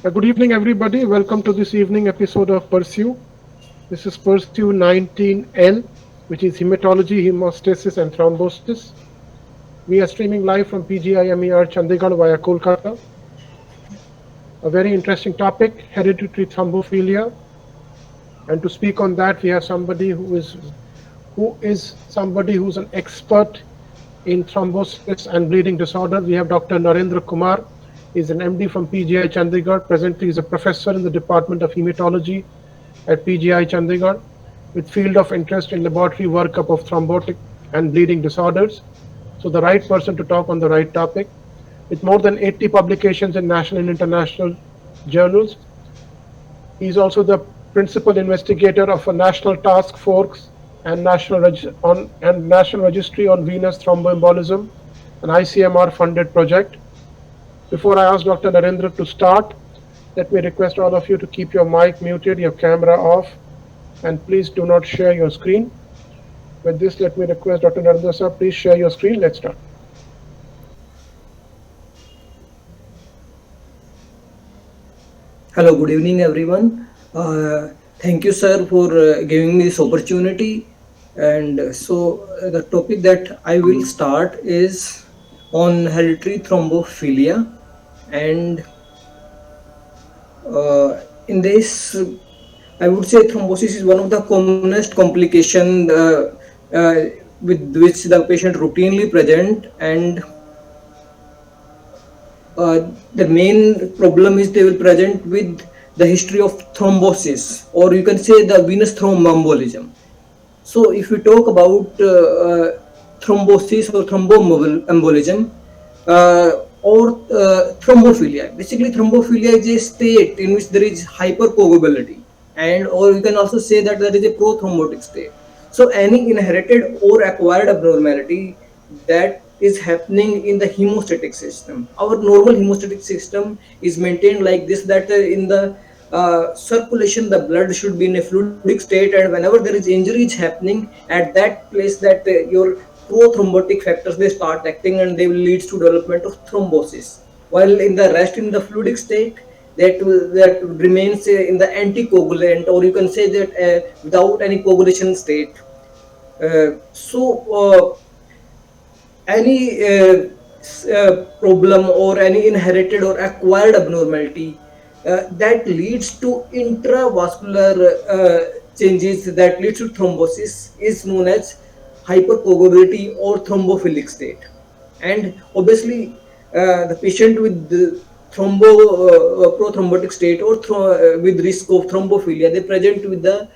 Good evening, everybody. Welcome to this evening episode of Pursue. This is Pursue 19L, which is hematology, hemostasis, and thrombosis. We are streaming live from PGIMER Chandigarh via Kolkata. A very interesting topic, hereditary thrombophilia. And to speak on that, we have somebody who's an expert in thrombosis and bleeding disorder. We have Dr. Narendra Kumar. He's an MD from PGI Chandigarh. Presently, he's a professor in the Department of Hematology at PGI Chandigarh with field of interest in laboratory workup of thrombotic and bleeding disorders. So the right person to talk on the right topic. With more than 80 publications in national and international journals, he's also the principal investigator of a national task force and national registry on venous thromboembolism, an ICMR-funded project. Before I ask Dr. Narendra to start, let me request all of you to keep your mic muted, your camera off, and please do not share your screen. With this, let me request Dr. Narendra sir, please share your screen. Let's start. Hello, good evening, everyone. Thank you, sir, for giving me this opportunity. And the topic that I will start is on hereditary thrombophilia. And in this, I would say thrombosis is one of the commonest complications with which the patient routinely present, and the main problem is they will present with the history of thrombosis, or you can say the venous thromboembolism. So if we talk about thrombosis or thromboembolism or thrombophilia, basically thrombophiliia is a state in which there is hypercoagulability, and or you can also say that there is a prothrombotic state. So any inherited or acquired abnormality that is happening in the hemostatic system. Our normal hemostatic system is maintained like this, that in the circulation the blood should be in a fluidic state, and whenever there is injury is happening at that place, that your prothrombotic factors they start acting and they will lead to development of thrombosis, while in the rest in the fluidic state that remains in the anticoagulant, or you can say that without any coagulation state. Any problem or any inherited or acquired abnormality that leads to intravascular changes that leads to thrombosis is known as hypercoagulability or thrombophilic state. And obviously the patient with the prothrombotic state or with risk of thrombophilia, they present with the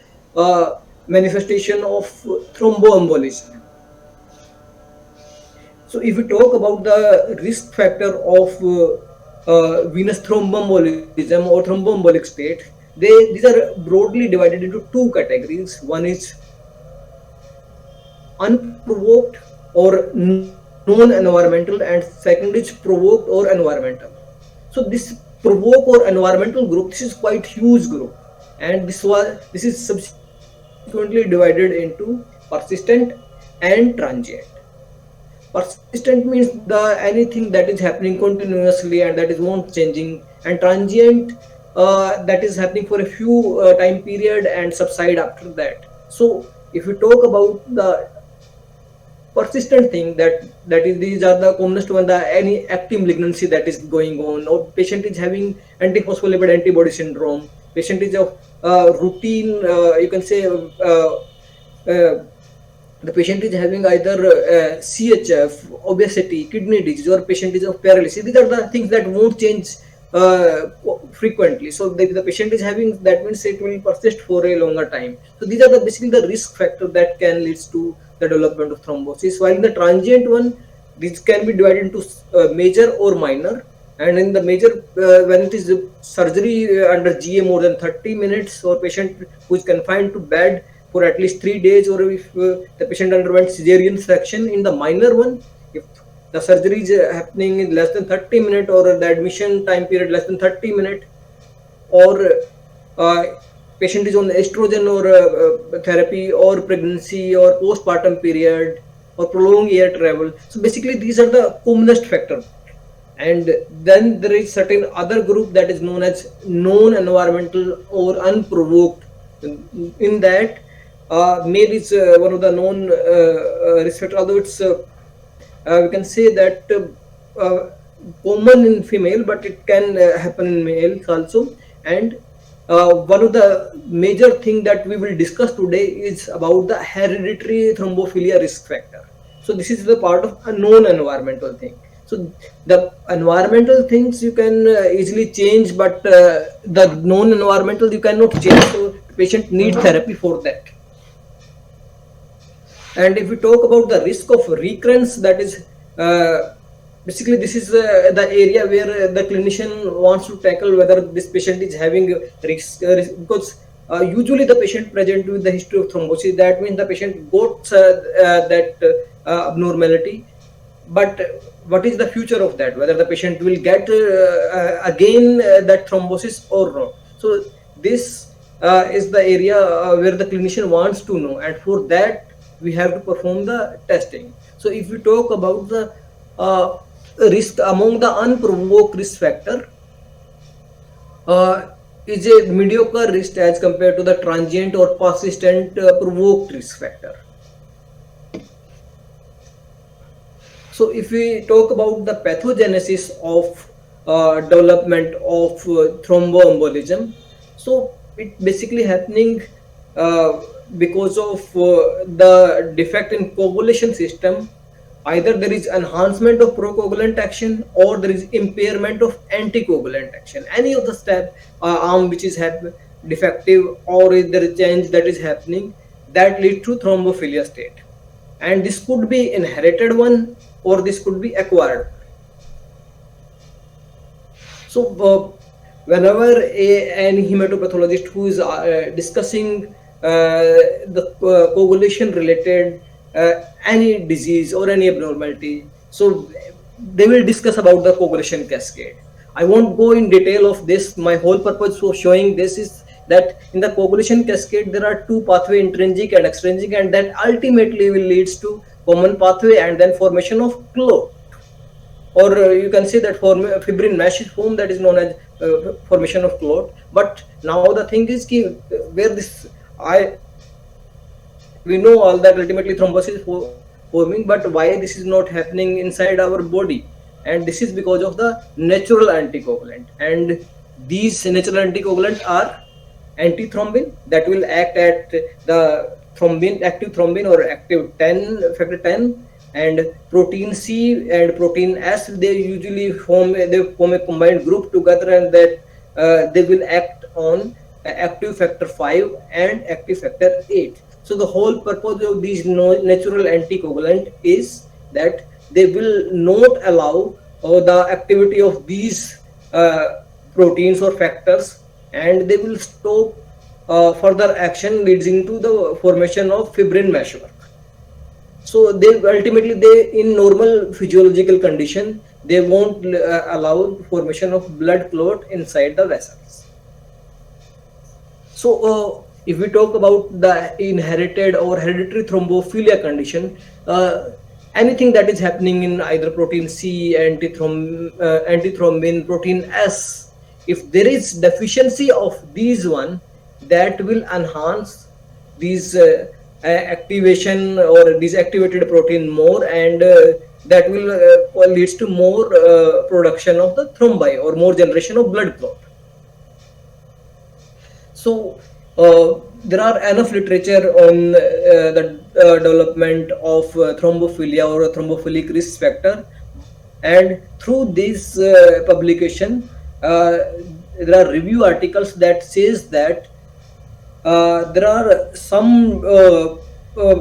manifestation of thromboembolism. So if we talk about the risk factor of venous thromboembolism or thromboembolic state, these are broadly divided into two categories. One is unprovoked or non-environmental, and second is provoked or environmental. So this provoke or environmental group, this is quite huge group, and this is subsequently divided into persistent and transient. Persistent means anything that is happening continuously and that is not changing, and transient that is happening for a few time period and subside after that. So if we talk about the persistent thing, that is, these are the commonest one, any active malignancy that is going on, or patient is having antiphospholipid antibody syndrome, patient is of routine you can say the patient is having either CHF, obesity, kidney disease, or patient is of paralysis. These are the things that won't change frequently. So if the patient is having, that means it will persist for a longer time. So these are basically the risk factor that can lead to the development of thrombosis. While in the transient one, this can be divided into major or minor. And in the major, when it is surgery under GA more than 30 minutes, or patient who is confined to bed for at least 3 days, or if the patient underwent cesarean section. In the minor one, if the surgery is happening in less than 30 minutes, or the admission time period less than 30 minutes, or patient is on estrogen or therapy, or pregnancy, or postpartum period, or prolonged air travel. So basically these are the commonest factors. And then there is certain other group that is known as non-environmental or unprovoked. In that, male is one of the known risk factor, although it's we can say that common in female, but it can happen in males also. And one of the major thing that we will discuss today is about the hereditary thrombophilia risk factor. So this is the part of a known environmental thing. So the environmental things you can easily change, but the known environmental you cannot change. So patient need therapy for that. And if we talk about the risk of recurrence, that is basically this is the area where the clinician wants to tackle whether this patient is having risk because usually the patient present with the history of thrombosis, that means the patient got that abnormality. But what is the future of that, whether the patient will get again that thrombosis or not? So this is the area where the clinician wants to know, and for that we have to perform the testing. So if we talk about the risk among the unprovoked risk factor, is a mediocre risk as compared to the transient or persistent provoked risk factor. So if we talk about the pathogenesis of development of thromboembolism, so it basically happening because of the defect in coagulation system. Either there is enhancement of procoagulant action or there is impairment of anticoagulant action. Any of the step arm which is defective, or is there a change that is happening that lead to thrombophilia state. And this could be inherited one or this could be acquired. So whenever any hematopathologist who is discussing the coagulation related any disease or any abnormality, so they will discuss about the coagulation cascade. I won't go in detail of this. My whole purpose for showing this is that in the coagulation cascade there are two pathway, intrinsic and extrinsic, and that ultimately will leads to common pathway and then formation of clot, or you can say that fibrin mesh is formed, that is known as formation of clot. But now the thing is where this we know all that ultimately thrombosis is forming, but why this is not happening inside our body? And this is because of the natural anticoagulant, and these natural anticoagulant are antithrombin that will act at the active thrombin or active 10 factor 10, and protein C and protein S, they usually form a combined group together, and that they will act on active factor 5 and active factor 8. So the whole purpose of these natural anticoagulant is that they will not allow the activity of these proteins or factors, and they will stop further action leading to the formation of fibrin meshwork. So they ultimately, in normal physiological condition, they won't allow formation of blood clot inside the vessels. So if we talk about the inherited or hereditary thrombophilia condition, anything that is happening in either protein C, antithrombin, protein S, if there is deficiency of these one, that will enhance these activation or these activated protein more, and that will leads to more production of the thrombi or more generation of blood clot. So there are enough literature on the development of thrombophilia or a thrombophilic risk factor, and through this publication there are review articles that says that there are some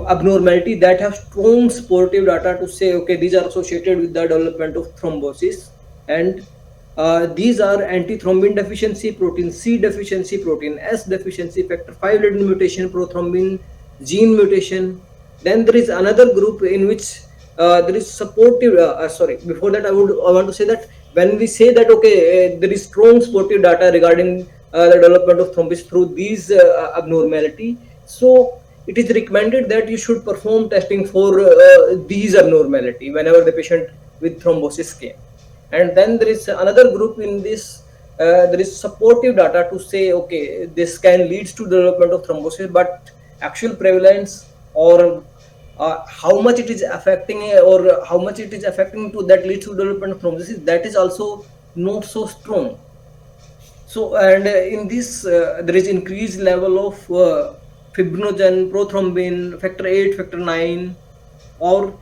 abnormality that have strong supportive data to say, okay, these are associated with the development of thrombosis, and these are antithrombin deficiency, protein C deficiency, protein S deficiency, factor 5 laden mutation, prothrombin gene mutation. Then there is another group in which there is supportive, before that I want to say that when we say that, okay, there is strong supportive data regarding the development of thrombosis through these abnormality, so it is recommended that you should perform testing for these abnormality whenever the patient with thrombosis came. And then there is another group in this. There is supportive data to say, okay, this can leads to development of thrombosis, but actual prevalence or how much it is affecting or how much it is affecting to that leads to development of thrombosis, that is also not so strong. So, and in this there is increased level of fibrinogen, prothrombin, factor 8, factor 9, or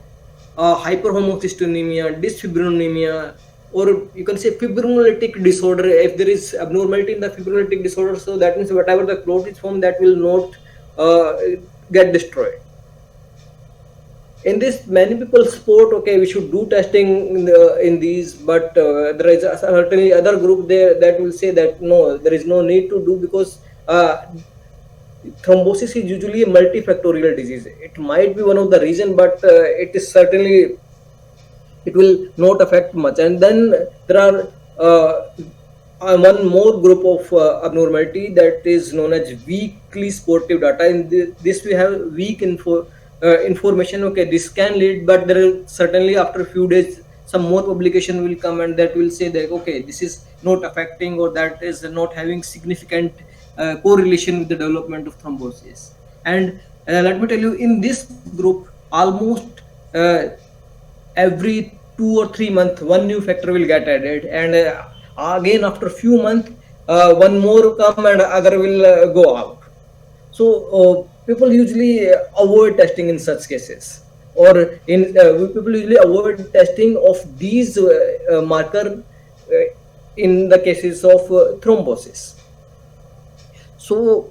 hyperhomocystinemia, dysfibrinonemia, or you can say fibrinolytic disorder. If there is abnormality in the fibrinolytic disorder, so that means whatever the clot is formed, that will not get destroyed. In this, many people support, okay, we should do testing in these, but there is certainly other group there that will say that no, there is no need to do, because thrombosis is usually a multifactorial disease. It might be one of the reason, but it is certainly, it will not affect much. And then there are one more group of abnormality that is known as weakly sportive data. In this we have weak information. Okay, this can lead, but there is certainly after a few days some more publication will come and that will say that okay, this is not affecting, or that is not having significant correlation with the development of thrombosis. And let me tell you, in this group, almost every 2 or 3 months one new factor will get added, and again after a few months one more come and other will go out. So people usually avoid testing in such cases, or in people usually avoid testing of these marker in the cases of thrombosis. So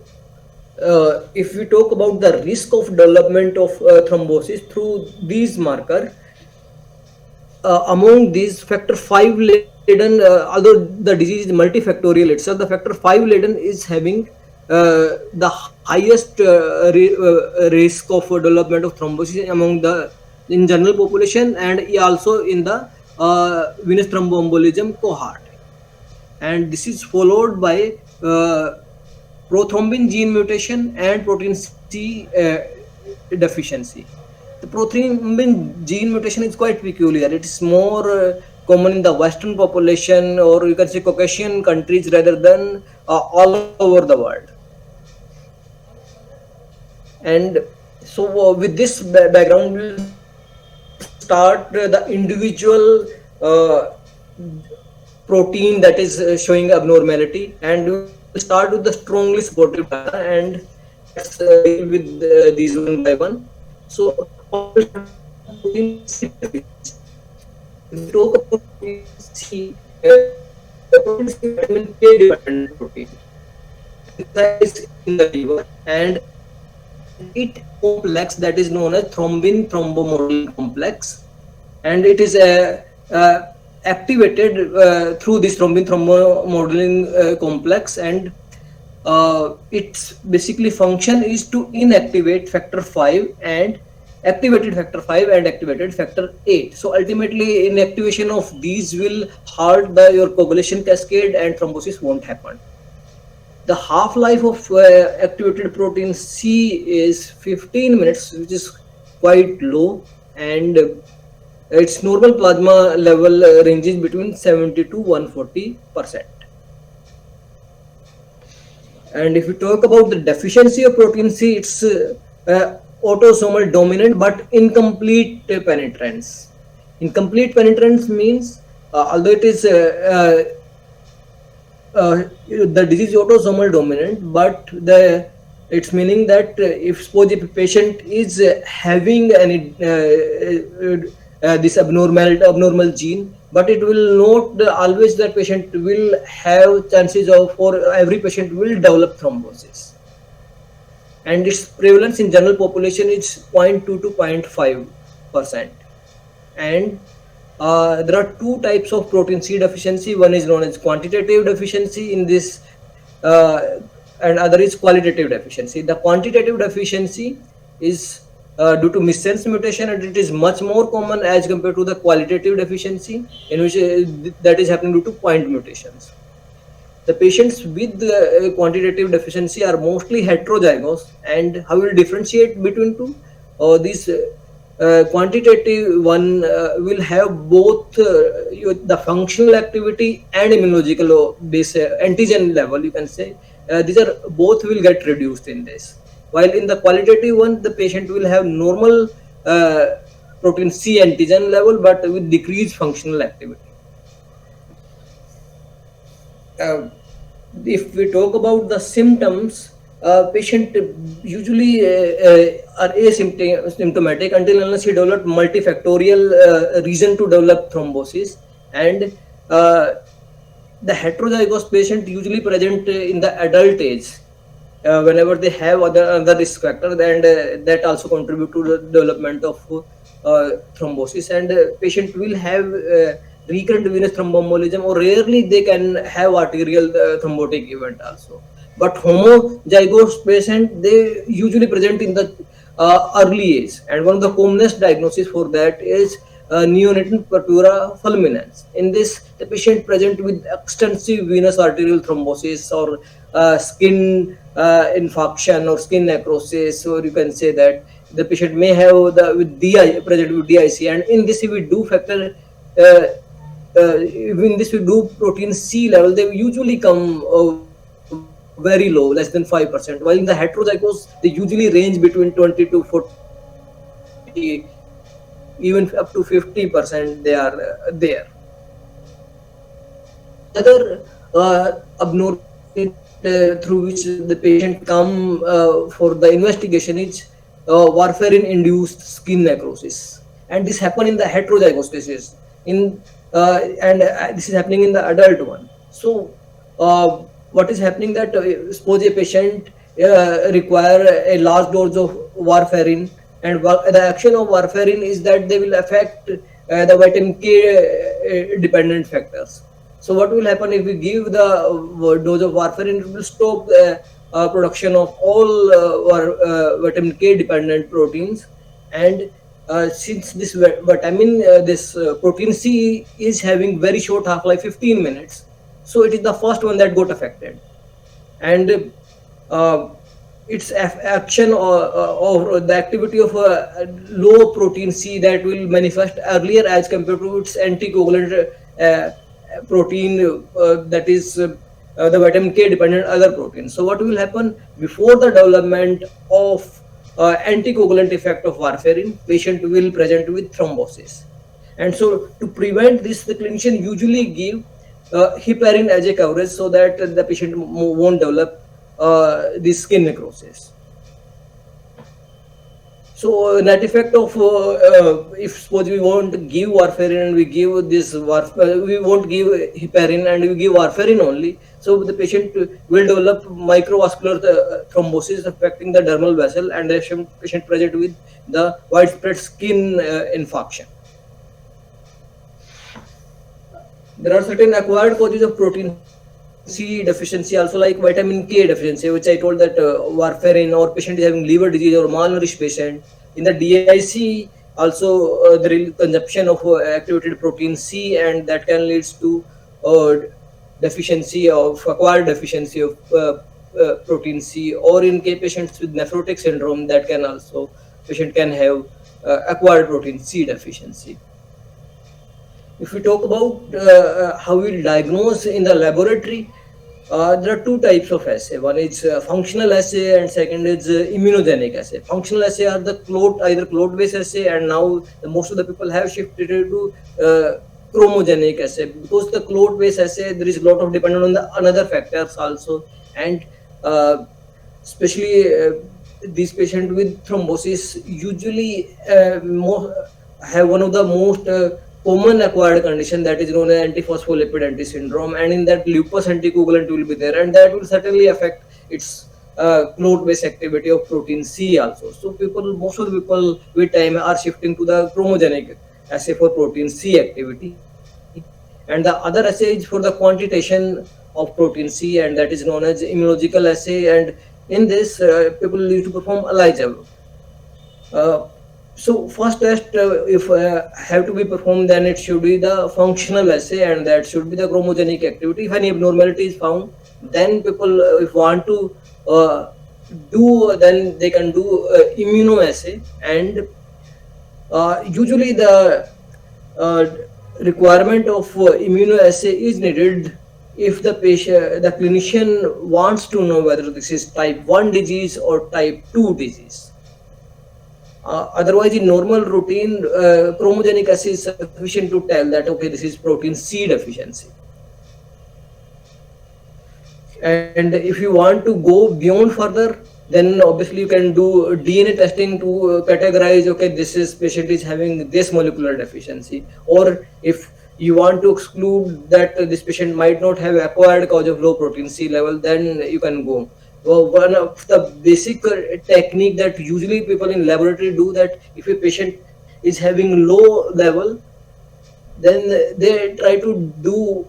if we talk about the risk of development of thrombosis through these marker, among these, factor 5 laden, although the disease is multifactorial itself, the factor 5 laden is having the highest risk of development of thrombosis among the in general population, and also in the venous thromboembolism cohort. And this is followed by prothrombin gene mutation and protein C deficiency. The prothrombin gene mutation is quite peculiar. It is more common in the Western population, or you can say Caucasian countries, rather than all over the world. And so with this background, we'll start the individual protein that is showing abnormality, and we'll start with the strongly supportive data, and let's deal with these one by one. So protein C, if we talk about protein C, protein C is vitamin K dependent protein. That is in the liver, and it complex that is known as thrombin thrombomodeling complex, and it is activated through this thrombin thrombomodeling complex, and its basically function is to inactivate factor 5 and activated factor 5 and activated factor 8. So ultimately, inactivation of these will halt your coagulation cascade, and thrombosis won't happen. The half-life of activated protein C is 15 minutes, which is quite low, and its normal plasma level ranges between 70 to 140%. And if we talk about the deficiency of protein C, it's autosomal dominant but incomplete penetrance. Incomplete penetrance means although it is the disease is autosomal dominant, but it's meaning that if suppose if a patient is having any this abnormal gene, but it will not always that patient will have chances of, or every patient will develop thrombosis, and its prevalence in general population is 0.2 to 0.5%. And there are two types of protein C deficiency. One is known as quantitative deficiency in this, and other is qualitative deficiency. The quantitative deficiency is due to missense mutation, and it is much more common as compared to the qualitative deficiency, in which that is happening due to point mutations. The patients with quantitative deficiency are mostly heterozygous, and how will differentiate between two? These quantitative one will have both the functional activity and immunological base antigen level, you can say. These are both will get reduced in this. While in the qualitative one, the patient will have normal protein C antigen level, but with decreased functional activity. If we talk about the symptoms, patient usually are asymptomatic until unless he developed multifactorial reason to develop thrombosis, and the heterozygous patient usually present in the adult age whenever they have other risk factor, and that also contribute to the development of thrombosis, and patient will have recurrent venous thromboembolism, or rarely they can have arterial thrombotic event also. But homozygous patient, they usually present in the early age, and one of the commonest diagnosis for that is neonatal purpura fulminans. In this, the patient present with extensive venous arterial thrombosis, or skin infarction, or skin necrosis, or you can say that the patient may have the with DI present with DIC, and in this if we do factor in this we do protein C level, they usually come very low, less than 5%, while in the heterozygous they usually range between 20 to 40, even up to 50% they are there. Other abnormality through which the patient come for the investigation is warfarin induced skin necrosis, and this happen in the heterozygous cases and this is happening in the adult one. So what is happening that suppose a patient require a large dose of warfarin, and the action of warfarin is that they will affect the vitamin K dependent factors. So what will happen if we give the dose of warfarin? It will stop the production of all vitamin K dependent proteins, and since this vitamin, this protein C is having very short half-life, 15 minutes, so it is the first one that got affected, and its action or the activity of low protein C that will manifest earlier as compared to its anticoagulant protein that is the vitamin K dependent other proteins. So what will happen before the development of anticoagulant effect of warfarin, patient will present with thrombosis, and so to prevent this, the clinician usually give heparin as a coverage so that the patient won't develop this skin necrosis. So net effect of if suppose we won't give warfarin and we give this we won't give heparin and we give warfarin only, so the patient will develop microvascular thrombosis affecting the dermal vessel, and the patient present with the widespread skin infarction. There are certain acquired causes of protein C deficiency also, like vitamin K deficiency, which I told that warfarin, or patient is having liver disease or malnourished patient. In the DIC also there is consumption of activated protein C, and that can lead to acquired deficiency of protein C, or in patients with nephrotic syndrome, that can also patient can have acquired protein C deficiency. If we talk about how we diagnose in the laboratory, there are two types of assay. One is functional assay, and second is immunogenic assay. Functional assay are the either clot-based assay, and now most of the people have shifted to chromogenic assay, because the clot-based assay there is a lot of dependent on the another factors also, and especially these patients with thrombosis usually have one of the most common acquired condition, that is known as antiphospholipid anti-syndrome, and in that lupus anticoagulant will be there, and that will certainly affect its clot-based activity of protein C also. So most of the people with time are shifting to the chromogenic assay for protein C activity, and the other assay is for the quantitation of protein C, and that is known as immunological assay, and in this people need to perform ELISA. So first test if have to be performed, then it should be the functional assay, and that should be the chromogenic activity. If any abnormality is found, then people if want to then they can do immunoassay, and Usually the uh, requirement of immunoassay is needed if the clinician wants to know whether this is type 1 disease or type 2 disease. Otherwise, in normal routine, chromogenic assay is sufficient to tell that, okay, this is protein C deficiency. And if you want to go beyond further, then obviously you can do DNA testing to categorize, okay, this is patient is having this molecular deficiency. Or if you want to exclude that this patient might not have acquired cause of low protein C level, then you can go. Well, one of the basic technique that usually people in laboratory do, that if a patient is having low level, then they try to do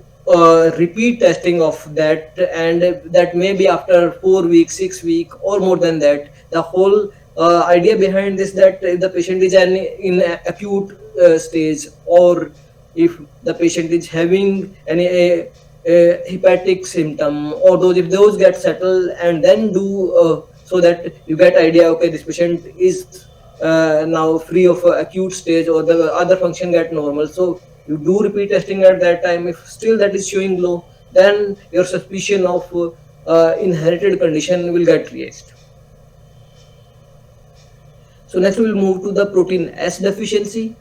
repeat testing of that, and that may be after 4 weeks, 6 weeks, or more than that. The whole idea behind this, that if the patient is in acute stage, or if the patient is having any hepatic symptom, or those, if those get settled, and then do so that you get idea, okay, this patient is now free of acute stage, or the other function get normal. So you do repeat testing at that time. If still that is showing low, then your suspicion of inherited condition will get raised. So next we will move to the protein S deficiency.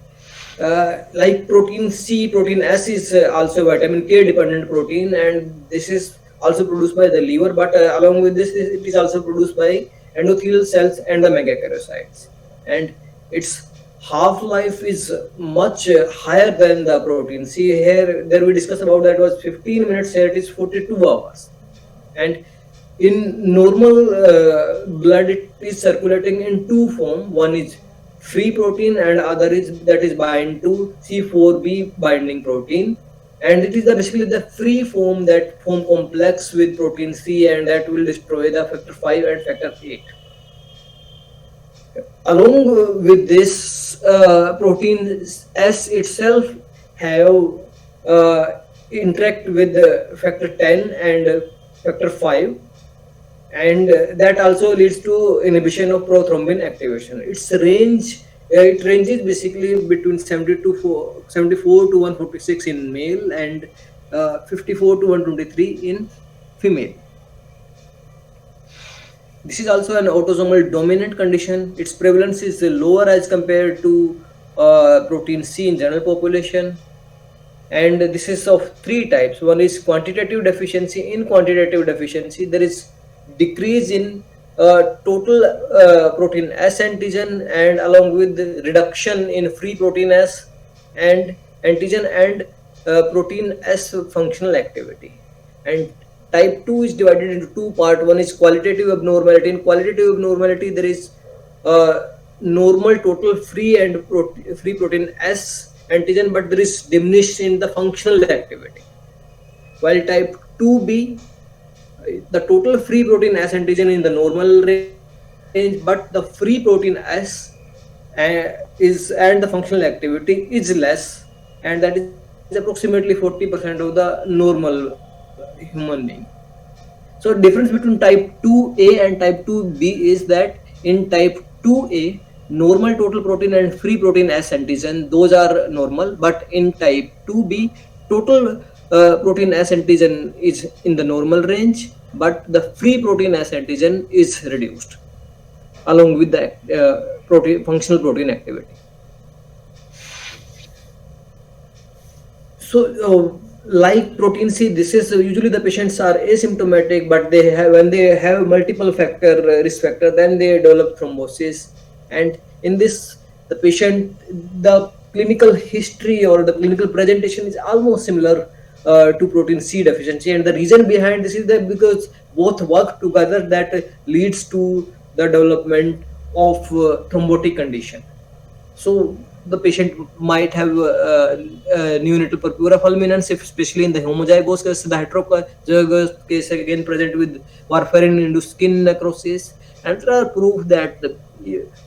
Like protein C, protein S is also vitamin K dependent protein, and this is also produced by the liver, but along with this, it is also produced by endothelial cells and the megakaryocytes. And its half-life is much higher than the protein C. Here, there we discussed about that was 15 minutes, here it is 42 hours. And in normal blood, it is circulating in two forms. One is free protein, and other is that is bind to C4b binding protein. And it is basically the free form that form complex with protein C, and that will destroy the factor 5 and factor 8. Along with this, protein S itself have interact with factor 10 and factor 5, and that also leads to inhibition of prothrombin activation. Its range, it ranges basically between 74 to 146 in male, and 54 to 123 in female. This is also an autosomal dominant condition. Its prevalence is lower as compared to protein C in general population. And this is of three types. One is quantitative deficiency. In quantitative deficiency, there is decrease in total protein S antigen, and along with the reduction in free protein S and antigen and protein S functional activity. And type 2 is divided into two parts. One is qualitative abnormality. In qualitative abnormality, there is normal total free and free protein S antigen, but there is diminished in the functional activity. While type 2b, the total free protein S antigen in the normal range, but the free protein S is and the functional activity is less, and that is approximately 40% of the normal human being. So difference between type 2a and type 2b is that in type 2a, normal total protein and free protein S antigen, those are normal, but in type 2b, total protein S antigen is in the normal range, but the free protein S antigen is reduced along with the functional protein activity. So like protein C, this is usually the patients are asymptomatic, but they have, when they have multiple factor risk factor, then they develop thrombosis. And in this, the patient, the clinical history or the clinical presentation is almost similar to protein C deficiency. And the reason behind this is that because both work together, that leads to the development of thrombotic condition. So the patient might have neonatal purpura fulminans, especially in the homozygous case. The heterozygous case again present with warfarin-induced skin necrosis. And there are proof that the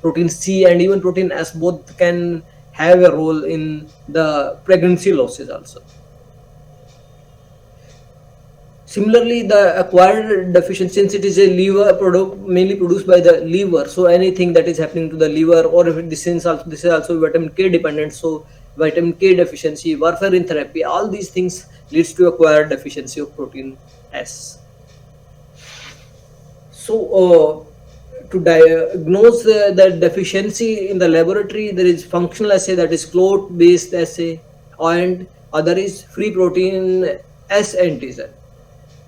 protein C and even protein S both can have a role in the pregnancy losses also. Similarly, the acquired deficiency, since it is a liver product mainly produced by the liver, so anything that is happening to the liver, or if this is also vitamin K dependent, so vitamin K deficiency, warfarin therapy, all these things leads to acquired deficiency of protein S. So to diagnose the deficiency in the laboratory, there is functional assay, that is clot based assay, and other is free protein S antigen.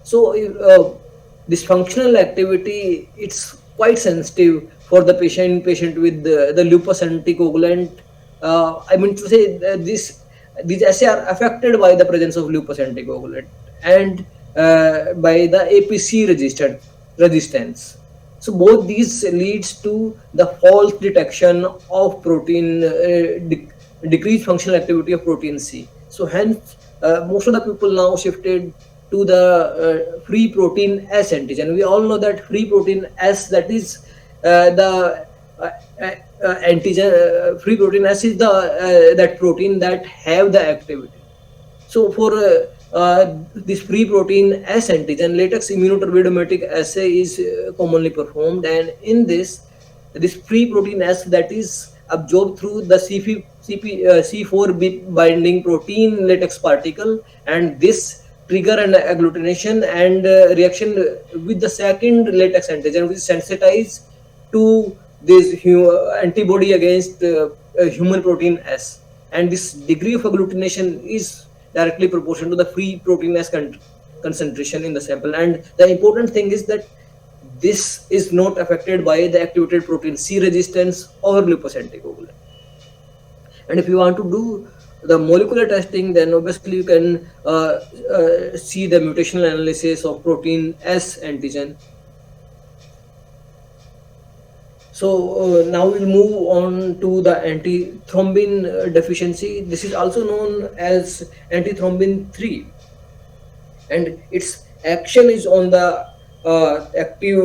So this functional activity, it's quite sensitive for the patient with the lupus anticoagulant. I mean to say these assays are affected by the presence of lupus anticoagulant and by the APC resistance. So both these leads to the false detection of protein decreased functional activity of protein C. So hence most of the people now shifted to the free protein S antigen. We all know that free protein S, that is the antigen. Free protein S is the that protein that have the activity. So for this free protein S antigen, latex immunoturbidimetric assay is commonly performed, and in this free protein S, that is absorbed through the C4 binding protein latex particle, and this trigger an agglutination and reaction with the second latex antigen, which is sensitized to this antibody against human protein S, and this degree of agglutination is directly proportional to the free protein S concentration in the sample. And the important thing is that this is not affected by the activated protein C resistance or lupus anticoagulant. And if you want to do the molecular testing, then obviously you can see the mutational analysis of protein S antigen. So now we'll move on to the antithrombin deficiency. This is also known as antithrombin 3, and its action is on the active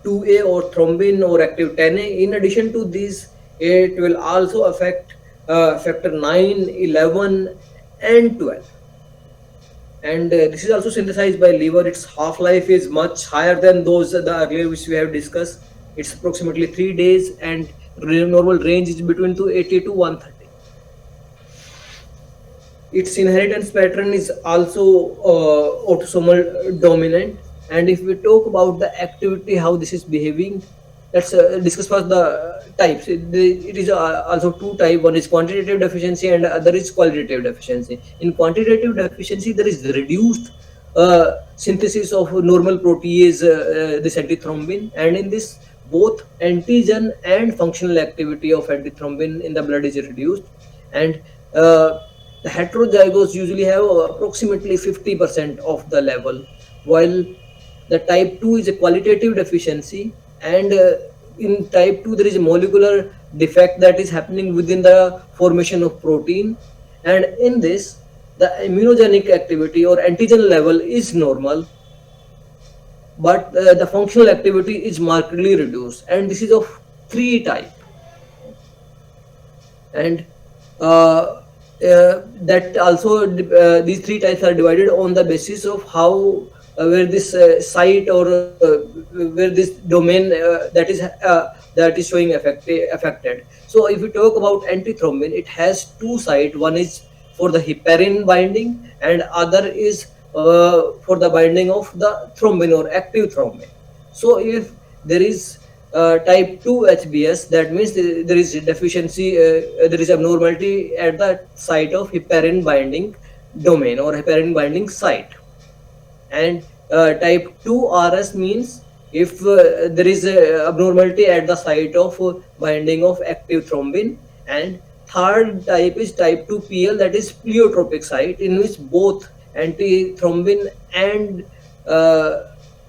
2A or thrombin or active 10A. In addition to this, it will also affect factor 9, 11 and 12. And this is also synthesized by liver. Its half-life is much higher than those the earlier which we have discussed. It's approximately 3 days, and normal range is between 280 to 130. Its inheritance pattern is also autosomal dominant. And if we talk about the activity, how this is behaving, let's discuss first the types. It is also two types. One is quantitative deficiency and other is qualitative deficiency. In quantitative deficiency, there is reduced synthesis of normal protease, this antithrombin, and in this both antigen and functional activity of antithrombin in the blood is reduced. And the heterozygous usually have approximately 50% of the level, while the type 2 is a qualitative deficiency, and in type 2 there is a molecular defect that is happening within the formation of protein, and in this the immunogenic activity or antigen level is normal, but the functional activity is markedly reduced, and this is of 3 type. And that also these 3 types are divided on the basis of how where this site or where this domain that is showing affected. So if we talk about antithrombin, it has 2 sites. One is for the heparin binding, and other is for the binding of the thrombin or active thrombin. So if there is type 2 HBS, that means there is deficiency, there is abnormality at the site of heparin binding domain or heparin binding site. And type 2 RS means if there is a abnormality at the site of binding of active thrombin. And third type is type 2 PL, that is pleiotropic site, in which both antithrombin and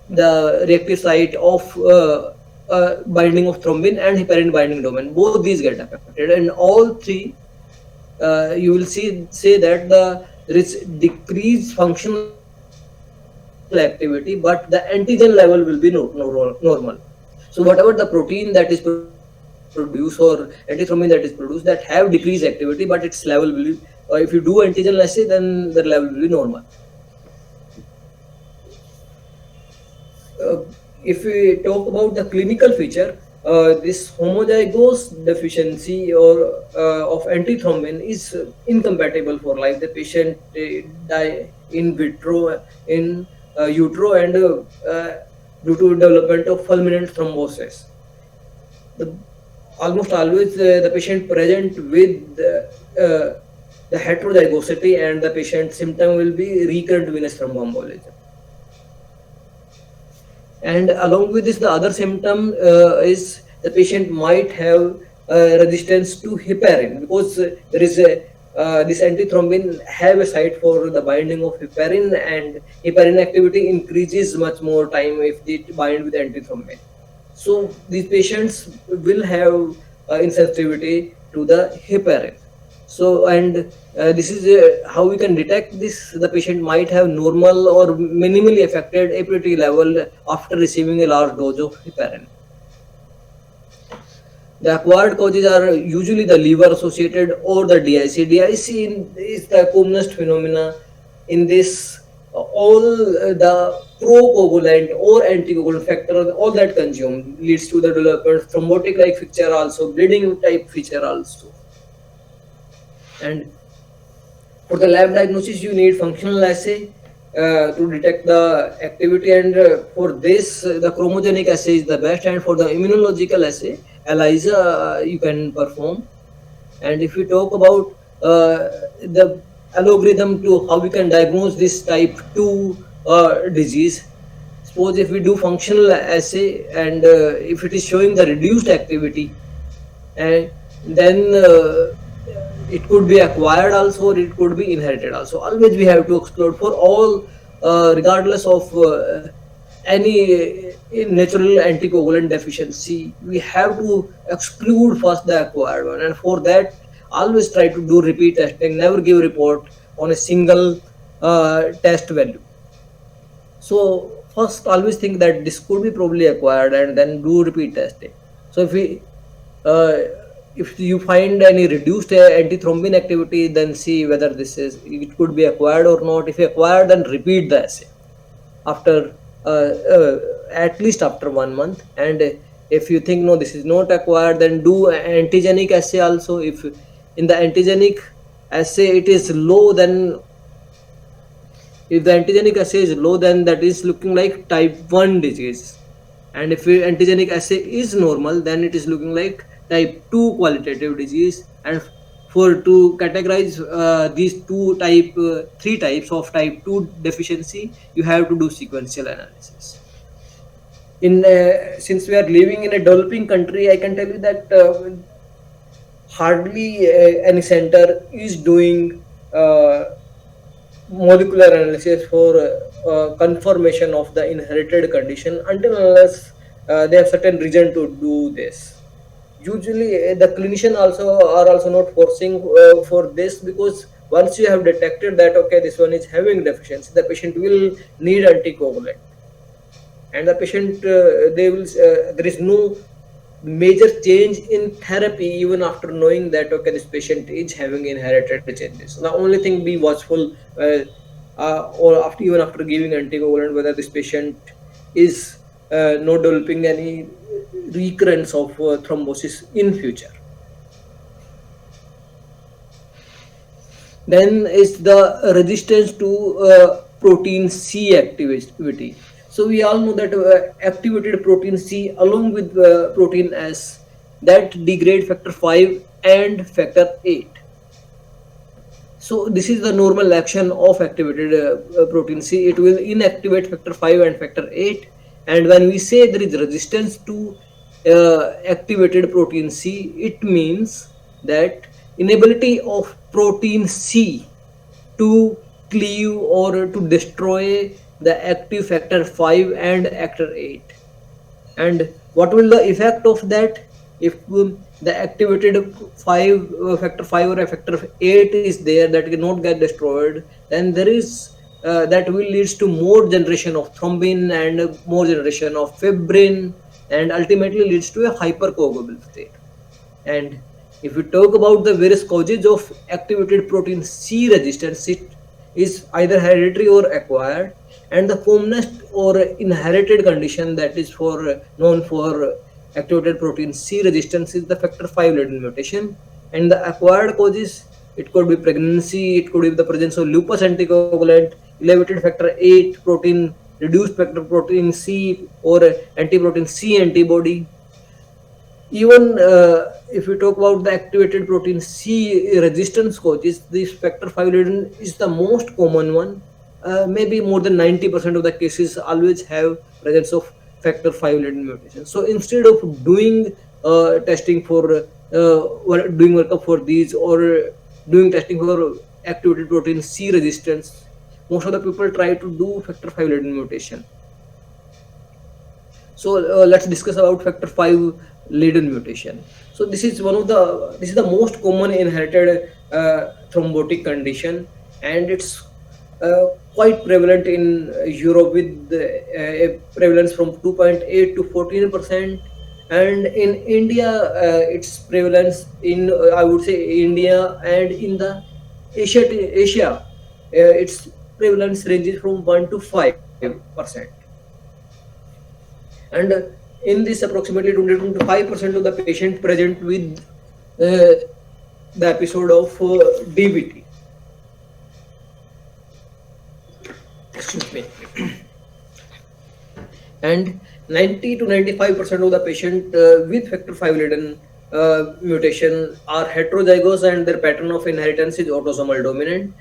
the reactive site of binding of thrombin and heparin binding domain, both these get affected. And all 3 you will say that there is decreased functional activity, but the antigen level will be normal. So whatever the protein that is produced or antithrombin that is produced, that have decreased activity, but its level will be, if you do antigen assay, then the level will be normal. if we talk about the clinical feature, this homozygous deficiency or of antithrombin is incompatible for life. The patient die in vitro, in utero, and due to development of fulminant thrombosis. The, almost always the patient present with the heterozygosity, and the patient symptom will be recurrent venous thromboembolism. And along with this, the other symptom is the patient might have resistance to heparin, because there is a this antithrombin have a site for the binding of heparin, and heparin activity increases much more time if they bind with antithrombin. So these patients will have insensitivity to the heparin. So, and this is how we can detect this. The patient might have normal or minimally affected APT level after receiving a large dose of heparin. The acquired causes are usually the liver associated or the DIC. DIC is the commonest phenomena in this. All the procoagulant or anticoagulant factor, all that consumed leads to the development of thrombotic like feature also, bleeding type feature also. And for the lab diagnosis, you need functional assay to detect the activity, and for this, the chromogenic assay is the best, and for the immunological assay, ELISA you can perform. And if we talk about the algorithm to how we can diagnose this type 2 disease, suppose if we do functional assay, and if it is showing the reduced activity, and then it could be acquired also, or it could be inherited also. Always we have to exclude for all, regardless of any natural anticoagulant deficiency, we have to exclude first the acquired one, and for that always try to do repeat testing, never give report on a single test value. So first always think that this could be probably acquired, and then do repeat testing. So if you find any reduced antithrombin activity, then see whether it could be acquired or not. If acquired, then repeat the assay after at least after 1 month. And if you think no, this is not acquired, then do antigenic assay also. If in the antigenic assay it is low, then if the antigenic assay is low, then that is looking like type 1 disease. And if antigenic assay is normal, then it is looking like type 2 qualitative disease. And to categorize these three types of type 2 deficiency, you have to do sequential analysis. Since we are living in a developing country, I can tell you that hardly any center is doing molecular analysis for confirmation of the inherited condition until unless they have certain reason to do this. Usually the clinician are also not forcing for this, because once you have detected that okay, this one is having deficiency, the patient will need anticoagulant, and the patient there is no major change in therapy even after knowing that okay, this patient is having inherited changes. So the only thing, be watchful or even after giving anticoagulant, whether this patient is not developing any recurrence of thrombosis in future. Then is the resistance to protein C activity. So we all know that activated protein C along with protein S, that degrade factor 5 and factor 8. So this is the normal action of activated protein C. It will inactivate factor 5 and factor 8. And when we say there is resistance to activated protein C, it means that inability of protein C to cleave or to destroy the active factor 5 and factor 8. And what will the effect of that? If the activated factor 5 or factor 8 is there that cannot get destroyed, then there is that will leads to more generation of thrombin and more generation of fibrin, and ultimately leads to a hypercoagulable state. And if we talk about the various causes of activated protein C resistance, it is either hereditary or acquired, and the commonest or inherited condition that is for known for activated protein C resistance is the factor 5 laden mutation. And the acquired causes, it could be pregnancy, it could be the presence of lupus anticoagulant, elevated factor 8 protein, reduced factor protein C, or antiprotein C antibody. Even if we talk about the activated protein C resistance causes, this factor 5 laden is the most common one. Maybe more than 90% of the cases always have presence of factor 5 laden mutation. So instead of doing testing for doing workup for these, or doing testing for activated protein C resistance, most of the people try to do factor 5 laden mutation. So let's discuss about factor 5 laden mutation. So this is the most common inherited thrombotic condition, and it's quite prevalent in Europe with a prevalence from 2.8 to 14%, and in India its prevalence in I would say India and in the Asia, its prevalence ranges from 1 to 5%. And in this, approximately 20 to 25% of the patient present with the episode of DVT. Excuse me. And 90 to 95% of the patient with factor 5 laden mutation are heterozygous, and their pattern of inheritance is autosomal dominant.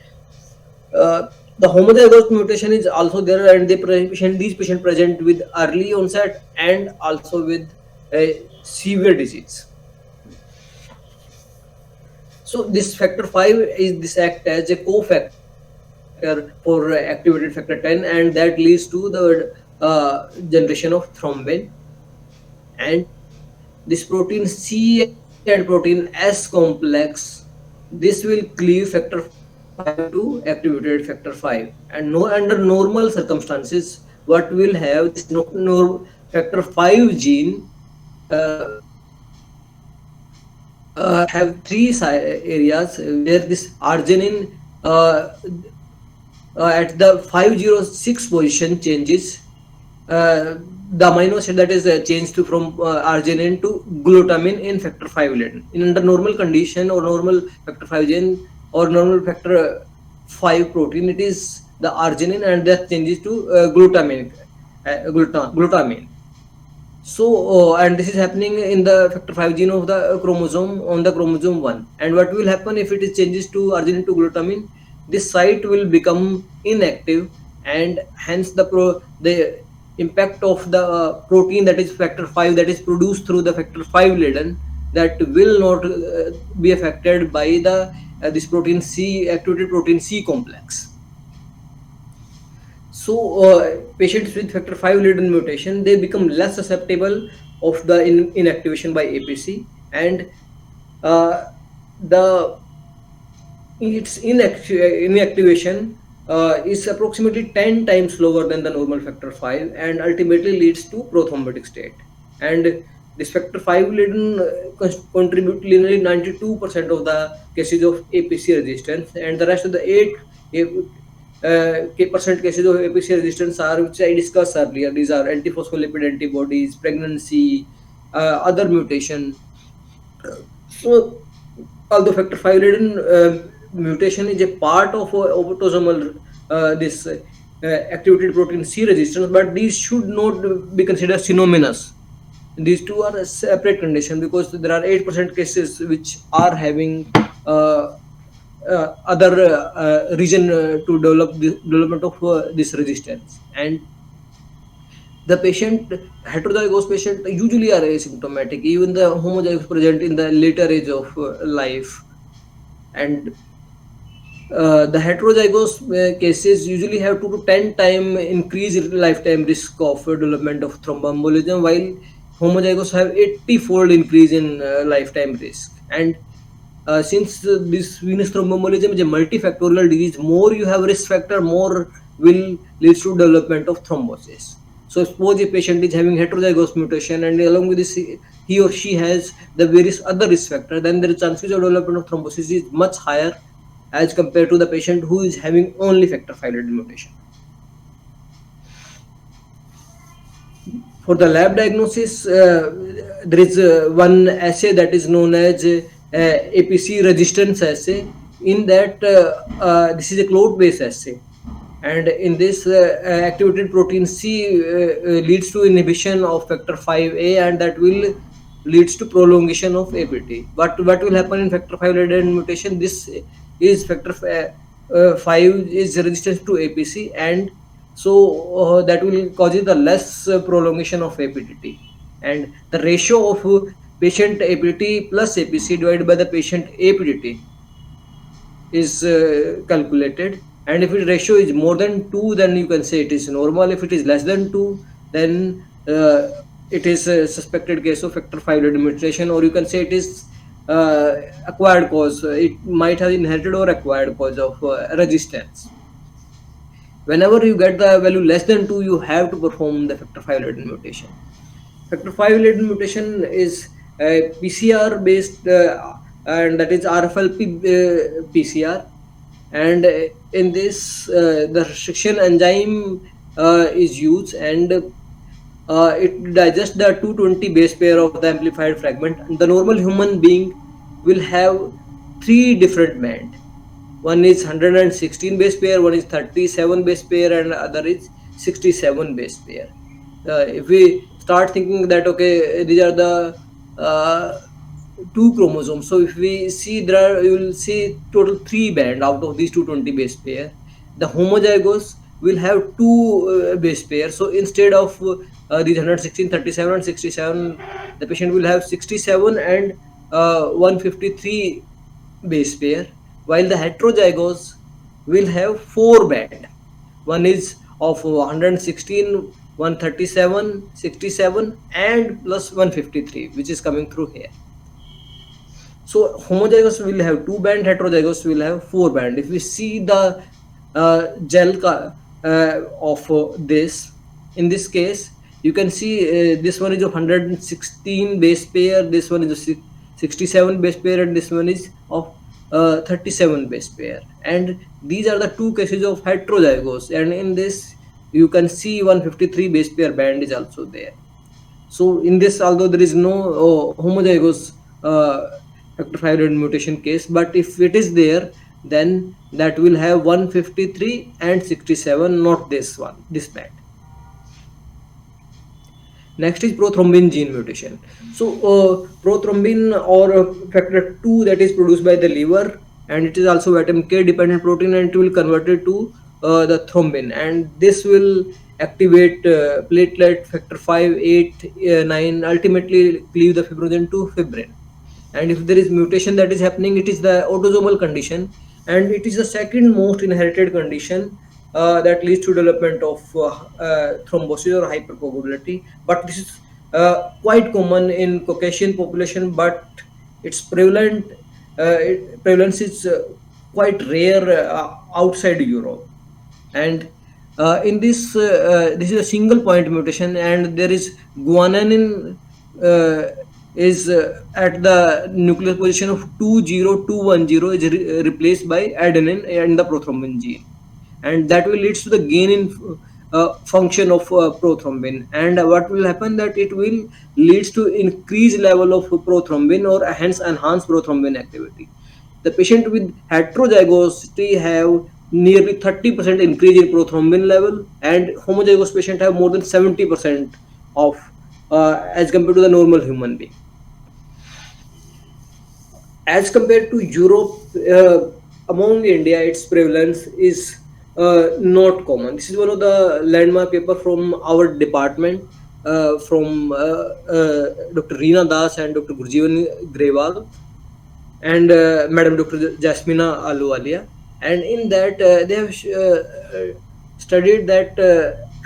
The homozygous mutation is also there, and these patients present with early onset and also with severe disease. So this factor 5 is this act as a cofactor for activated factor 10, and that leads to the generation of thrombin. And this protein C and protein S complex, this will cleave factor 5 to activated factor 5, and under normal circumstances what will have this factor 5 gene have three areas where this arginine at the 506 position changes. The amino acid that is changed from arginine to glutamine in factor 5 laden. In under normal condition or normal factor 5 gene or normal factor 5 protein, it is the arginine, and that changes to glutamine. So and this is happening in the factor 5 gene of the chromosome on the chromosome 1. And what will happen if it is changes to arginine to glutamine? This site will become inactive, and hence the impact of the protein that is factor 5 that is produced through the factor 5 laden, that will not be affected by the this protein C, activated protein C complex. So patients with factor 5 laden mutation, they become less susceptible of the inactivation by APC, and its inactivation is approximately 10 times lower than the normal factor 5, and ultimately leads to prothrombotic state. And this factor 5 laden contribute nearly 92% of the cases of APC resistance, and the rest of the 8% cases of APC resistance are, which I discussed earlier. These are antiphospholipid antibodies, pregnancy, other mutation. So although factor 5 laden mutation is a part of autosomal this activated protein C resistance, but these should not be considered synonymous. These two are a separate condition, because there are 8% cases which are having other reason to develop the development of this resistance. And the heterozygous patient usually are asymptomatic. Even the homozygous present in the later age of life. And the heterozygous cases usually have 2 to 10 times increased lifetime risk of development of thromboembolism, while homozygous have 80-fold increase in lifetime risk. And since this venous thromboembolism is a multifactorial disease, more you have risk factor, more will lead to development of thrombosis. So suppose a patient is having heterozygous mutation, and along with this he or she has the various other risk factor, then the chances of development of thrombosis is much higher. as compared to the patient who is having only factor V Leiden mutation. For the lab diagnosis, there is one assay that is known as APC resistance assay. In that, this is a clot-based assay, and in this, activated protein C leads to inhibition of factor Va, and that will leads to prolongation of APT. But what will happen in factor V Leiden mutation? This is factor V is resistant to APC, and so that will cause the less prolongation of APT, and the ratio of patient APT plus APC divided by the patient APT is calculated, and if the ratio is more than 2, then you can say it is normal. If it is less than 2, then it is a suspected case of factor V Leiden mutation, or you can say it is acquired cause. It might have inherited or acquired cause of resistance. Whenever you get the value less than 2, you have to perform the factor V Leiden mutation. Factor V Leiden mutation is PCR based, and that is RFLP PCR, and in this the restriction enzyme is used, and it digests the 220 base pair of the amplified fragment. The normal human being will have 3 different bands. One is 116 base pair, one is 37 base pair, and other is 67 base pair. If we start thinking that, okay, these are the 2 chromosomes, so if we see you will see total 3 band out of these 220 base pair. The homozygous will have 2 base pair, so instead of these 116, 37 and 67, the patient will have 67 and 153 base pair, while the heterozygous will have 4 band. One is of 116, 137, 67 and plus 153, which is coming through here. So homozygous will have 2 band, heterozygous will have 4 band. If we see the gel of this, in this case, you can see this one is of 116 base pair, this one is of 67 base pair, and this one is of 37 base pair, and these are the 2 cases of heterozygous, and in this you can see 153 base pair band is also there. So in this, although there is no homozygous factor V Leiden mutation case, but if it is there, then that will have 153 and 67, not this one, this band. Next is prothrombin gene mutation. So prothrombin or factor 2 that is produced by the liver, and it is also vitamin K dependent protein, and it will convert it to the thrombin, and this will activate platelet factor 5, 8, 9, ultimately cleave the fibrinogen to fibrin. And if there is mutation that is happening, it is the autosomal condition, and it is the second most inherited condition that leads to development of thrombosis or hypercoagulability. But this is quite common in Caucasian population, but its prevalence is quite rare outside Europe. And in this, this is a single point mutation, and there is guanine is at the nuclear position of 20210 is replaced by adenine and the prothrombin gene, and that will leads to the gain in function of prothrombin, and what will happen that it will leads to increased level of prothrombin, or hence enhanced prothrombin activity. The patient with heterozygosity have nearly 30% increase in prothrombin level, and homozygous patient have more than 70% of as compared to the normal human being. As compared to Europe, among India, its prevalence is not common. This is one of the landmark paper from our department, from Dr. Reena Das and Dr. Gurjeevan Grewal and Madam Dr. Jasmina Ahluwalia. And in that, they have studied that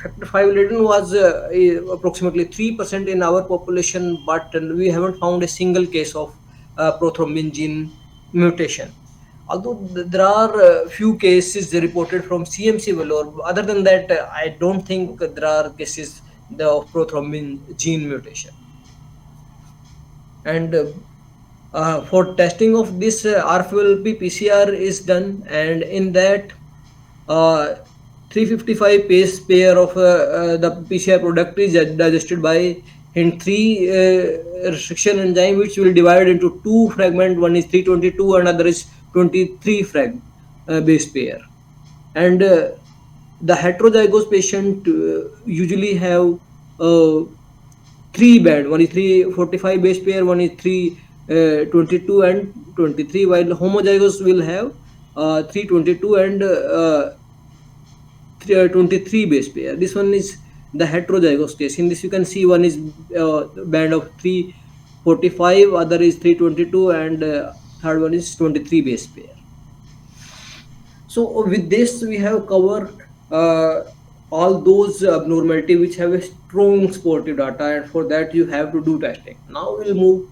factor V Leiden was approximately 3% in our population, but we haven't found a single case of prothrombin gene mutation. Although there are few cases reported from CMC Vellore, other than that, I don't think there are cases of prothrombin gene mutation. And For testing of this RFLP PCR is done, and in that 355 base pair of the PCR product is digested by Hint3 restriction enzyme, which will divide into two fragments. One is 322 and other is 23 base pair. And the heterozygous patient usually have three band. One is 345 base pair, one is 322 and 23, while homozygous will have 322 and 23 base pair. This one is the heterozygous case. In this you can see one is band of 345, other is 322, and third one is 23 base pair. So with this we have covered all those abnormality which have a strong supportive data, and for that you have to do testing. Now we'll move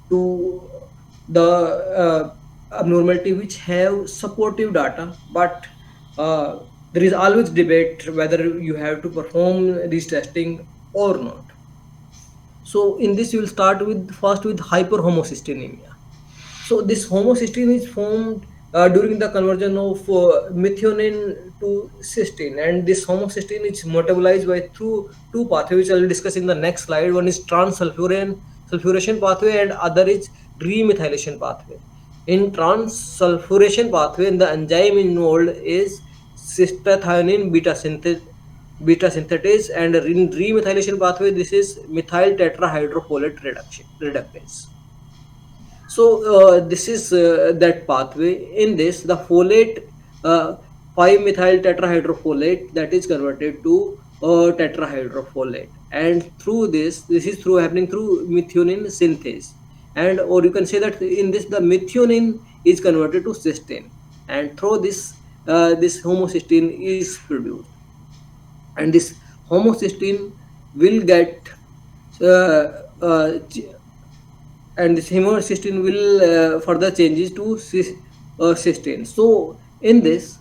to the abnormality which have supportive data, but there is always debate whether you have to perform this testing or not. So in this you will start with first with hyperhomocystinemia. So this homocysteine is formed during the conversion of methionine to cysteine, and this homocysteine is metabolized by through two pathways which I will discuss in the next slide. One is sulfuration pathway and other is remethylation pathway. In transsulfuration pathway, the enzyme involved is cystathionine beta synthetase, and in remethylation pathway this is methyl tetrahydrofolate reductase. So this is that pathway. In this, the folate 5-methyl tetrahydrofolate, that is converted to tetrahydrofolate, and through this is through happening through methionine synthase, and or you can say that in this the methionine is converted to cysteine, and through this this homocysteine is produced, and this homocysteine will get and this homocysteine will further changes to cysteine. So in this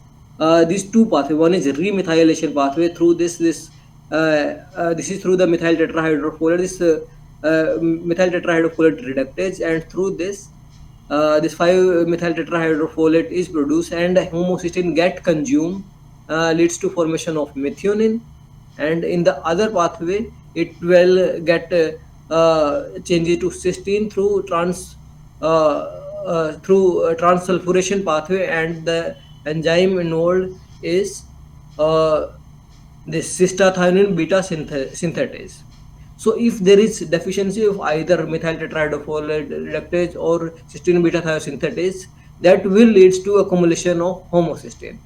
these two pathways, one is remethylation pathway. Through this is through the methyl tetrahydrofolate, this methyl tetrahydrofolate reductase, and through this this 5-methyl tetrahydrofolate is produced, and homocysteine get consumed, leads to formation of methionine, and in the other pathway it will get changes to cysteine through transsulfuration pathway, and the enzyme involved is this cystathionine beta synthetase. So if there is deficiency of either methyl tetrahydrofolate reductase or cysteine beta thiosynthetase, that will leads to accumulation of homocysteine.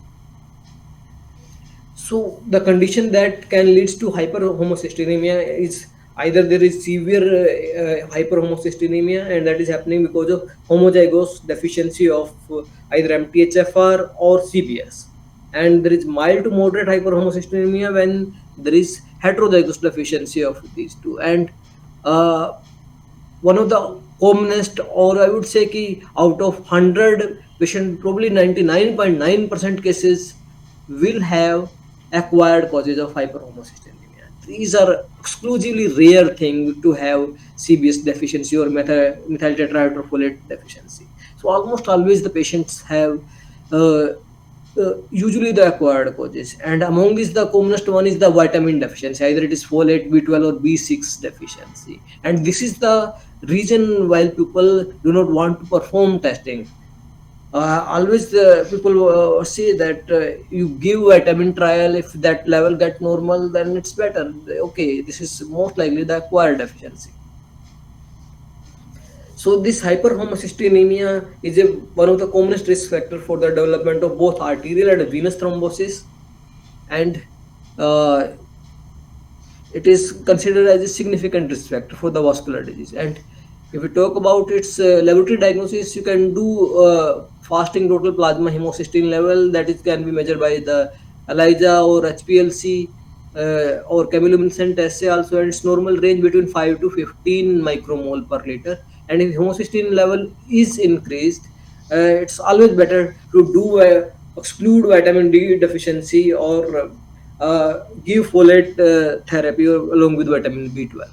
So the condition that can leads to hyperhomocystinemia is either there is severe hyperhomocystinemia, and that is happening because of homozygous deficiency of either MTHFR or CBS, and there is mild to moderate hyperhomocystinemia when there is heterozygous deficiency of these two. And one of the commonest, or I would say ki out of 100 patients, probably 99.9% cases will have acquired causes of hyperhomocystinemia. These are exclusively rare thing to have CBS deficiency or methyl tetrahydrofolate deficiency. So almost always the patients have usually the acquired causes, and among these the commonest one is the vitamin deficiency, either it is folate, B12 or B6 deficiency, and this is the reason why people do not want to perform testing. Always people say that you give vitamin trial, if that level get normal then it's better. Okay, this is most likely the acquired deficiency. So this hyperhomocystinemia is one of the commonest risk factor for the development of both arterial and venous thrombosis, and it is considered as a significant risk factor for the vascular disease. And if we talk about its laboratory diagnosis, you can do fasting total plasma homocysteine level, that is can be measured by the ELISA or HPLC or chemiluminescent assay also, and its normal range between 5 to 15 micromole per liter. And if homocysteine level is increased, it's always better to do exclude vitamin D deficiency or give folate therapy along with vitamin B12.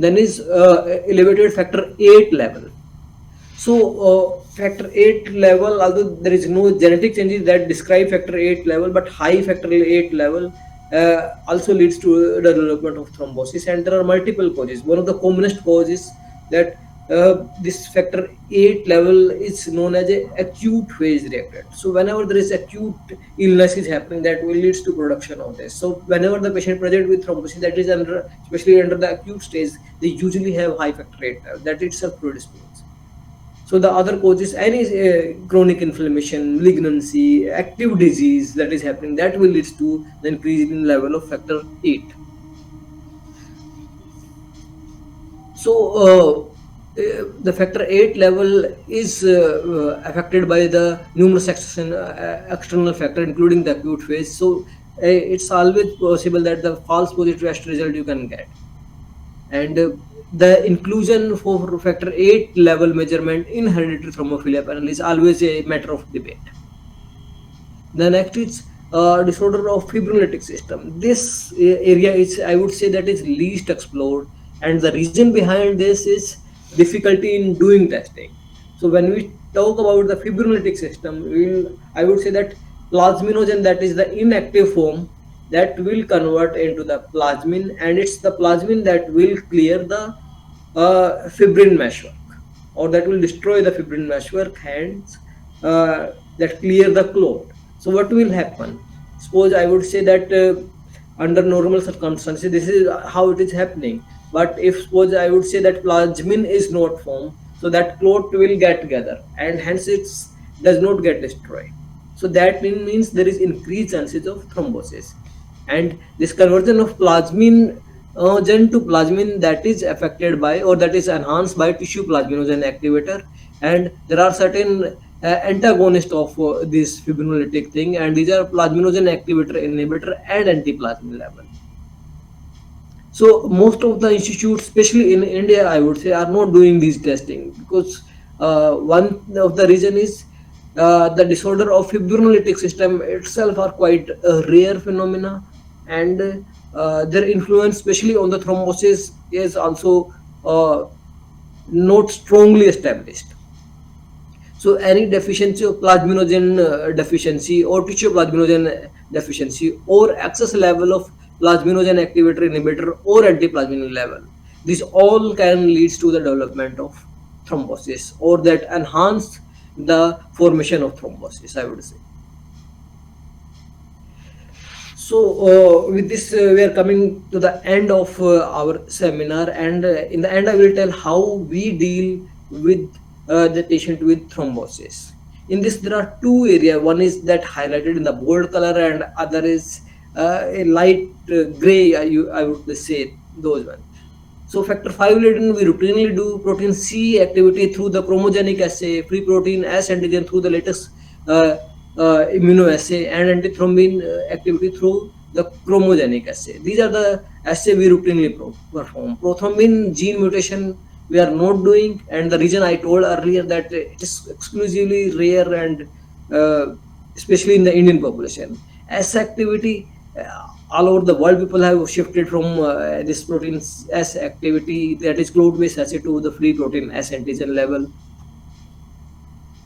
then is elevated factor 8 level. So factor 8 level, although there is no genetic changes that describe factor 8 level, but high factor 8 level also leads to the development of thrombosis, and there are multiple causes. One of the commonest causes that this factor 8 level is known as a acute phase reactant. So whenever there is acute illness is happening, that will leads to production of this. So whenever the patient present with thrombosis, that is under, especially under the acute stage, they usually have high factor 8 level. That itself predisposes. So the other causes, any chronic inflammation, malignancy, active disease that is happening, that will lead to the increase in level of factor 8. So the factor 8 level is affected by the numerous external factor, including the acute phase. So it's always possible that the false positive test result you can get. And the inclusion for factor 8 level measurement in hereditary thrombophilia panel is always a matter of debate. The next is disorder of fibrinolytic system. This area is, I would say, that is least explored, and the reason behind this is difficulty in doing testing. So when we talk about the fibrinolytic system, I would say that plasminogen, that is the inactive form, that will convert into the plasmin, and it's the plasmin that will clear the fibrin meshwork, or that will destroy the fibrin meshwork, hence that clear the clot. So what will happen? Suppose I would say that under normal circumstances, this is how it is happening. But if suppose I would say that plasmin is not formed, so that clot will get together, and hence it does not get destroyed. So that means there is increased chances of thrombosis. And this conversion of plasmin gen to plasmin, that is affected by, or that is enhanced by tissue plasminogen activator, and there are certain antagonists of this fibrinolytic thing, and these are plasminogen activator inhibitor and antiplasmin level. So most of the institutes, especially in India, I would say, are not doing these testing, because one of the reason is the disorder of fibrinolytic system itself are quite a rare phenomena, and their influence, especially on the thrombosis, is also not strongly established. So any deficiency of plasminogen deficiency, or tissue plasminogen deficiency, or excess level of plasminogen activator inhibitor or antiplasmin level, these all can lead to the development of thrombosis, or that enhance the formation of thrombosis, I would say. So with this, we are coming to the end of our seminar, and in the end I will tell how we deal with the patient with thrombosis. In this, there are two areas. One is that highlighted in the bold color, and other is a light gray, I would say, those ones. So factor 5 laden, we routinely do protein C activity through the chromogenic assay, free protein S antigen through the latest immunoassay, and antithrombin activity through the chromogenic assay. These are the assay we routinely perform. Prothrombin gene mutation we are not doing, and the reason I told earlier that it is exclusively rare, and especially in the Indian population. S activity, all over the world people have shifted from this protein S activity, that is clot-based assay, to the free protein S antigen level.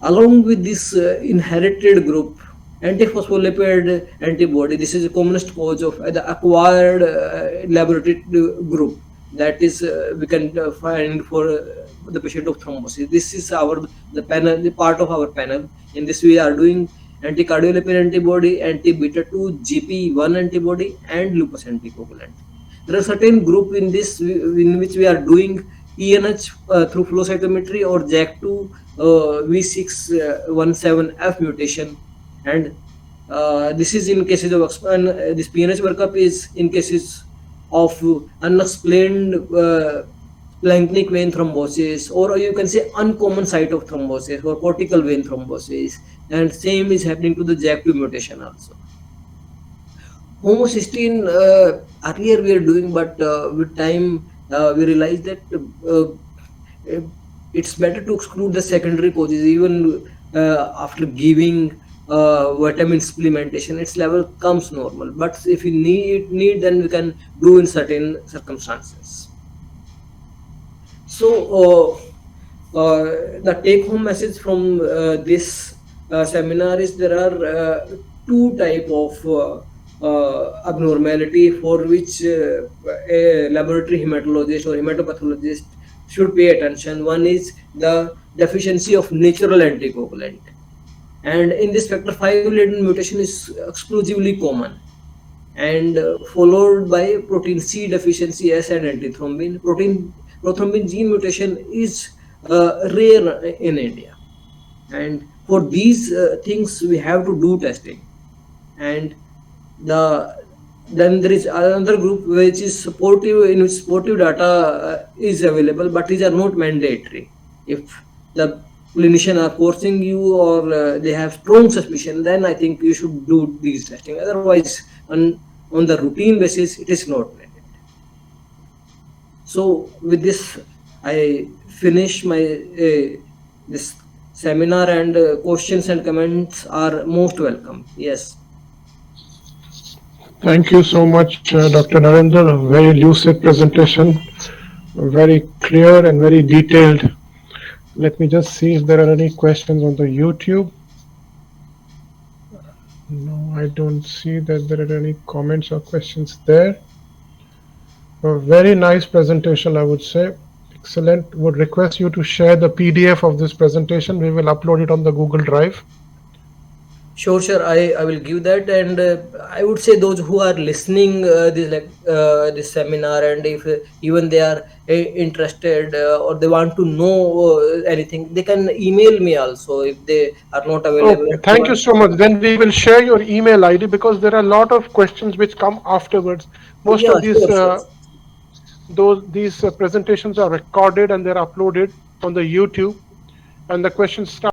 Along with this inherited group, antiphospholipid antibody, this is the commonest cause of the acquired laboratory group, that is we can find for the patient of thrombosis. This is the panel, the part of our panel. In this we are doing anticardiolipin antibody, anti-beta-2 GP1 antibody, and lupus anticoagulant. There are certain group in this in which we are doing ENH through flow cytometry, or JAK2 V617F mutation, and this is in cases of this PNH workup is in cases of unexplained splanchnic vein thrombosis, or you can say uncommon site of thrombosis, or cortical vein thrombosis, and same is happening to the JAK2 mutation also. Homocysteine, earlier we are doing, but with time we realized that it's better to exclude the secondary causes. Even after giving vitamin supplementation, its level comes normal, but if we need then we can do in certain circumstances. So the take home message from this seminar is there are two type of abnormality for which a laboratory hematologist or hematopathologist should pay attention. One is the deficiency of natural anticoagulant, and in this factor 5 laden mutation is exclusively common, and followed by protein C deficiency S and antithrombin. Prothrombin gene mutation is rare in India, and for these things we have to do testing. And then there is another group which is supportive, in which supportive data is available, but these are not mandatory. If the clinician are forcing you or they have strong suspicion, then I think you should do these testing. Otherwise, on the routine basis, it is not needed. So with this, I finish my this seminar, and questions and comments are most welcome. Yes. Thank you so much, Dr. Narendra. A very lucid presentation, very clear and very detailed. Let me just see if there are any questions on the YouTube. No, I don't see that there are any comments or questions there. A very nice presentation, I would say. Excellent. Would request you to share the PDF of this presentation. We will upload it on the Google Drive. Sure, I will give that, and I would say those who are listening this seminar, and if even they are interested or they want to know anything, they can email me also if they are not available. Okay, thank you so much. Then we will share your email ID, because there are a lot of questions which come afterwards. Most Yeah, of these sure. these presentations are recorded and they're uploaded on the YouTube, and the questions start